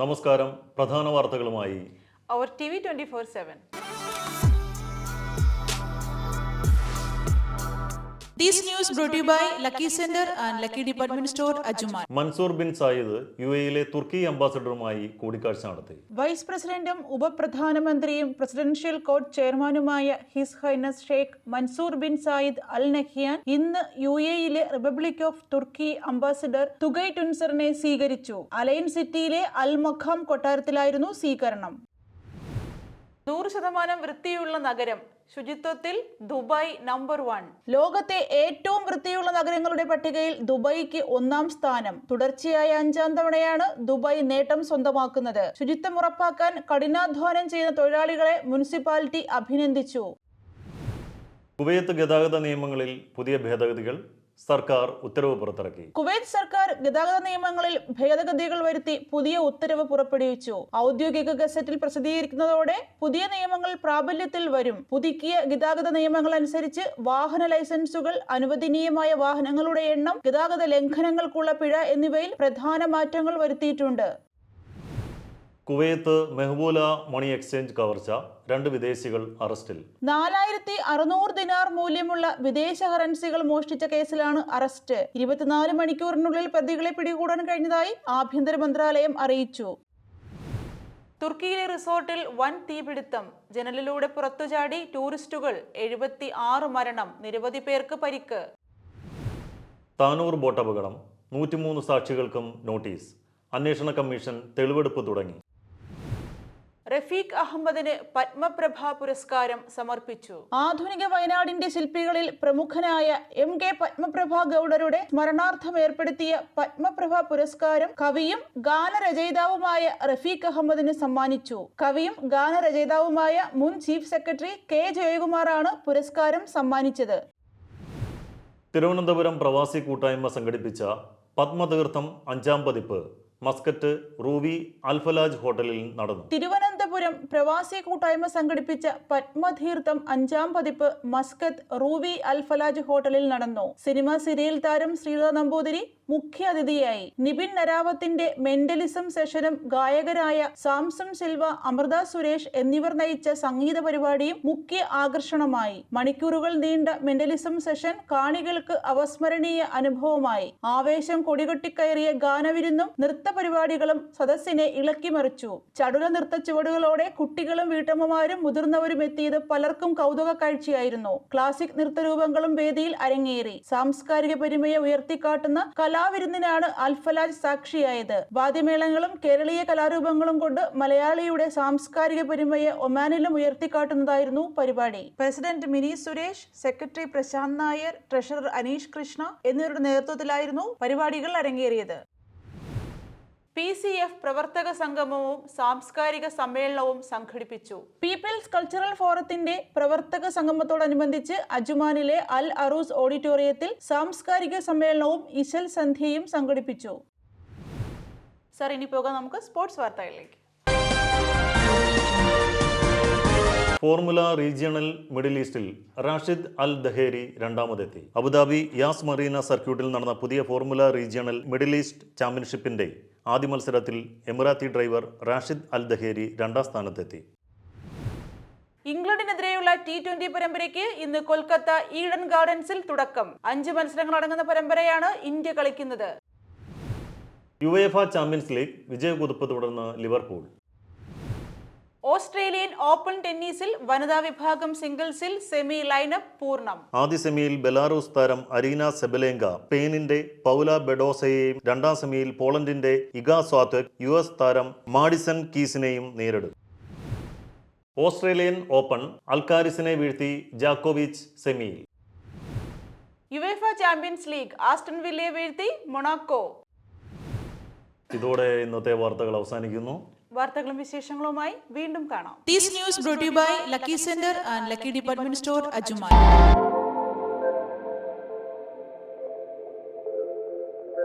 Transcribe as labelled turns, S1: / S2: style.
S1: നമസ്കാരം. പ്രധാന വാർത്തകളുമായി
S2: Our TV 24/7.
S3: These news brought to you by Lucky Center and Lucky Department Store, Ajmal.
S1: Mansour bin Zayed യുഎഇയിലെ തുർക്കി അംബാസഡറുമായി കൂടിക്കാഴ്ച നടത്തി.
S2: വൈസ് പ്രസിഡന്റും ഉപപ്രധാനമന്ത്രിയും പ്രസിഡൻഷ്യൽ കോർട്ട് ചെയർമാനുമായ His Highness Sheikh Mansour bin Zayed Al Nahyan ഇന്ന് യുഎഇയിലെ റിപ്പബ്ലിക് ഓഫ് തുർക്കി അംബാസഡർ തുഗൈ ടുൻസറിനെ സ്വീകരിച്ചു. അലൈൻ സിറ്റിയിലെ അൽ മഖാം കൊട്ടാരത്തിലായിരുന്നു സ്വീകരണം. 100% വൃത്തിയുള്ള നഗരം, ശുചിത്വത്തിൽ ദുബായ് നമ്പർ 1. ലോകത്തെ ഏറ്റവും വൃത്തിയുള്ള നഗരങ്ങളുടെ പട്ടികയിൽ ദുബായിക്ക് 1ാം സ്ഥാനം. തുടർച്ചയായ 5ാം തവണയാണ് ദുബായ് നേട്ടം സ്വന്തമാക്കുന്നത്. ശുചിത്വം ഉറപ്പാക്കാൻ കഠിനാധ്വാനം ചെയ്യുന്ന തൊഴിലാളികളെ മുനിസിപ്പാലിറ്റി അഭിനന്ദിച്ചു.
S1: കുവൈത്ത് ഗതാഗത നിയമങ്ങളിൽ പുതിയ ഭേദഗതികൾ, സർക്കാർ ഉത്തരവ് പുറത്തിറക്കി.
S2: കുവൈത്ത് സർക്കാർ ഗതാഗത നിയമങ്ങളിൽ ഭേദഗതികൾ വരുത്തി പുതിയ ഉത്തരവ് പുറപ്പെടുവിച്ചു. ഔദ്യോഗിക ഗസറ്റിൽ പ്രസിദ്ധീകരിക്കുന്നതോടെ പുതിയ നിയമങ്ങൾ പ്രാബല്യത്തിൽ വരും. പുതുക്കിയ ഗതാഗത നിയമങ്ങൾ അനുസരിച്ച് വാഹന ലൈസൻസുകൾ, അനുവദനീയമായ വാഹനങ്ങളുടെ എണ്ണം, ഗതാഗത ലംഘനങ്ങൾക്കുള്ള പിഴ എന്നിവയിൽ പ്രധാന മാറ്റങ്ങൾ വരുത്തിയിട്ടുണ്ട്.
S1: കുവൈത്ത് മെഹ്ബൂല മണി എക്സ്ചേഞ്ച് കവർച്ച, 2 വിദേശികൾ അറസ്റ്റിൽ.
S2: 4600 ദിനാർ മൂല്യമുള്ള വിദേശ കറൻസികൾ മോഷ്ടിച്ച കേസിലാണ് അറസ്റ്റ്. 24 മണിക്കൂറിനുള്ളിൽ പ്രതികളെ പിടികൂടാൻ കഴിഞ്ഞതായി ആഭ്യന്തര മന്ത്രാലയം അറിയിച്ചു. തുർക്കിയിലെ റിസോർട്ടിൽ വൻ തീപിടുത്തം, ജനലിലൂടെ പുറത്തുചാടി ടൂറിസ്റ്റുകൾ, 76 മരണം, നിരവധി പേർക്ക് പരിക്ക്.
S1: താനൂർ ബോട്ടപകടം, 103 സാക്ഷികൾക്കും നോട്ടീസ്, അന്വേഷണ കമ്മീഷൻ തെളിവെടുപ്പ് തുടങ്ങി.
S2: റഫീഖ് അഹമ്മദിന് പത്മപ്രഭ പുരസ്കാരം സമർപ്പിച്ചു. ആധുനിക വയനാടിന്റെ ശില്പികളിൽ പ്രമുഖനായ MK പത്മപ്രഭ ഗൌഡരുടെ സ്മരണാർത്ഥം ഏർപ്പെടുത്തിയ പത്മപ്രഭ പുരസ്കാരം കവിയും ഗാനരചയിതാവുമായ റഫീഖ് അഹമ്മദിന് സമ്മാനിച്ചു. കവിയും ഗാനരചയിതാവുമായ മുൻ ചീഫ് സെക്രട്ടറി K ജയകുമാറാണ് പുരസ്കാരം സമ്മാനിച്ചത്.
S1: തിരുവനന്തപുരം പ്രവാസി കൂട്ടായ്മ സംഘടിപ്പിച്ച പത്മതീർത്ഥം 5ാം പതിപ്പ് മസ്കറ്റ് റൂവി അൽഫലാജ് ഹോട്ടലിൽ നടന്നു.
S2: തിരുവനന്തപുരം പ്രവാസി കൂട്ടായ്മ സംഘടിപ്പിച്ച പത്മതീർത്ഥം 5ാം പതിപ്പ് മസ്കത്ത് റൂവി അൽഫലാജ് ഹോട്ടലിൽ നടന്നു. സിനിമ സീരിയൽ താരം ശ്രീലത നമ്പൂതിരി മുഖ്യ അതിഥിയായി. നിബിൻ നരാവത്തിന്റെ മെന്റലിസം സെഷനും ഗായകരായ സാംസൺ സിൽവ, അമൃത സുരേഷ് എന്നിവർ നയിച്ച സംഗീത പരിപാടിയും മുഖ്യ ആകർഷണമായി. മണിക്കൂറുകൾ നീണ്ട മെന്റലിസം സെഷൻ കാണികൾക്ക് അവസ്മരണീയ അനുഭവമായി. ആവേശം കൊടികൊട്ടിക്കയറിയ ഗാനവിരുന്നും നൃത്ത പരിപാടികളും സദസ്സിനെ ഇളക്കിമറിച്ചു. ചടുല നൃത്ത ചുവടുകളോടെ കുട്ടികളും വീട്ടമ്മമാരും മുതിർന്നവരും എത്തിയത് പലർക്കും കൗതുക കാഴ്ചയായിരുന്നു. ക്ലാസിക് നൃത്തരൂപങ്ങളും വേദിയിൽ അരങ്ങേറി. സാംസ്കാരിക പെരുമയെ ഉയർത്തിക്കാട്ടുന്ന കലാവിരുന്നിനാണ് അൽഫലാജ് സാക്ഷിയായത്. വാദ്യമേളങ്ങളും കേരളീയ കലാരൂപങ്ങളും കൊണ്ട് മലയാളിയുടെ സാംസ്കാരിക പെരുമയെ ഒമാനിലും ഉയർത്തിക്കാട്ടുന്നതായിരുന്നു പരിപാടി. President Mini Suresh, secretary Prashanth Nair, treasurer Aneesh Krishna എന്നിവരുടെ നേതൃത്വത്തിലായിരുന്നു പരിപാടികൾ അരങ്ങേറിയത്. PCF പ്രവർത്തക സംഗമവും സാംസ്കാരിക സമ്മേളനവും സംഘടിപ്പിച്ചു. പീപ്പിൾസ് കൾച്ചറൽ ഫോറത്തിന്റെ പ്രവർത്തക സംഗമത്തോടനുബന്ധിച്ച് അജ്മാനിലെ അൽ അറൂസ് ഓഡിറ്റോറിയത്തിൽ സാംസ്കാരിക സമ്മേളനവും ഇശൽ സന്ധ്യയും സംഘടിപ്പിച്ചു. സർ, ഇനി പോകാം നമുക്ക് സ്പോർട്സ് വാർത്തകളിലേക്ക്.
S1: ഫോർമുല റീജിയണൽ മിഡിൽ ഈസ്റ്റിൽ റാഷിദ് അൽ ദഹേരി 2ാമതെത്തി. അബുദാബി യാസ് മറീന സർക്യൂട്ടിൽ നടന്ന പുതിയ ഫോർമുല റീജിയണൽ മിഡിൽ ഈസ്റ്റ് ചാമ്പ്യൻഷിപ്പിന്റെ ആദ്യ മത്സരത്തിൽ എമിറാത്തി ഡ്രൈവർ റാഷിദ് അൽ ദഹേരി 2ാം സ്ഥാനത്തെത്തി.
S2: ഇംഗ്ലണ്ടിനെതിരെയുള്ള T20 പരമ്പരയ്ക്ക് ഇന്ന് കൊൽക്കത്ത ഈഡൻ ഗാർഡൻസിൽ തുടക്കം. 5 മത്സരങ്ങൾ അടങ്ങുന്ന പരമ്പരയാണ് ഇന്ത്യ കളിക്കുന്നത്.
S1: യുവേഫ ചാമ്പ്യൻസ് ലീഗ് വിജയകുതിപ്പ് തുടർന്ന് ലിവർപൂൾ.
S2: ഓസ്ട്രേലിയൻ ഓപ്പൺ ടെന്നീസിൽ വനിതാ വിഭാഗം സിംഗിൾസിൽ സെമി ലൈനപ്പ് പൂർണ്ണം.
S1: ആദ്യ സെമിയിൽ ബെലാറൂസ് താരം അരീന സെബലേങ്ക സ്പെയിനിന്റെ പൗല ബെഡോസയെയും, 2ാം സെമിയിൽ പോളണ്ടിന്റെ ഇഗ സ്വാത്വക് US താരം മാഡിസൺ കീസിനെയും നേരിടും. ഓസ്ട്രേലിയൻ ഓപ്പൺ അൽക്കാരിസിനെ വീഴ്ത്തി ജാക്കോവിച്ച് സെമിയിൽ.
S2: യുവേഫ ചാമ്പ്യൻസ് ലീഗ് ആസ്റ്റൺ വില്ലയെ വീഴ്ത്തി മൊണാക്കോ.
S1: ഇതോടെ ഇന്നത്തെ വാർത്തകൾ അവസാനിക്കുന്നു.
S2: വാർത്തകളും വിശേഷങ്ങളുമായി വീണ്ടും കാണാം.
S3: These news brought to you by Lucky Center and Lucky Department Store, Ajmal.